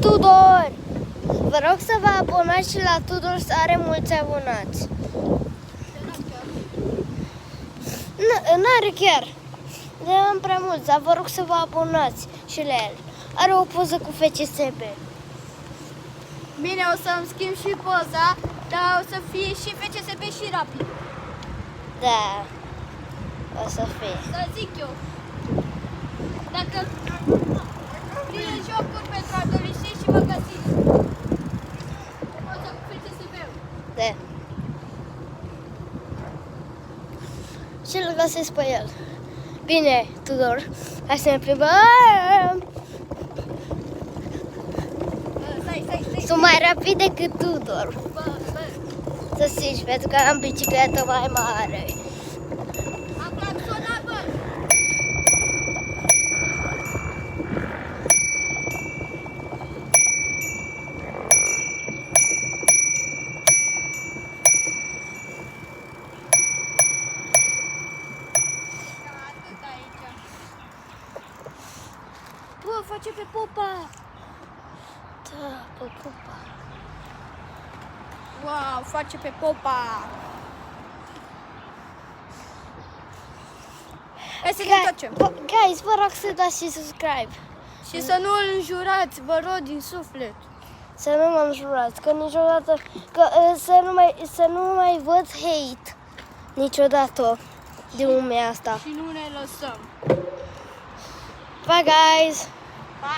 Tudor! Vă rog să vă abonați și la Tudor să are mulți abonați. Nu are chiar. De am prea mulți, dar vă rog să vă abonați și la el. Are o poză cu FCSB. Bine, o să-mi schimb și poza, dar o să fie și FCSB și Rapid. Da. O să fie. Să zic eu. Dacă pline jocuri pentru adolescenți și vă găsiți o poză cu FCSB-ul. Da. Și îl găsesc pe el. Bine, Tudor, hai să ne plimbăm. Stai. Sunt mai rapid decât Tudor. Bă. Să zici, pentru că am bicicletă mai mare. Am claxonat, bă. Atât aici. Bă, face pe popa. Da, pe pupa. Wow, face pe popa. Hai să ne întoarcem. Guys, vă rog să dați și subscribe. Și să nu îl înjurați, vă rog din suflet. Să nu mă înjurați, că niciodată, să nu mai văd hate niciodată din lumea asta. Și nu ne lăsăm. Bye, guys! Pa!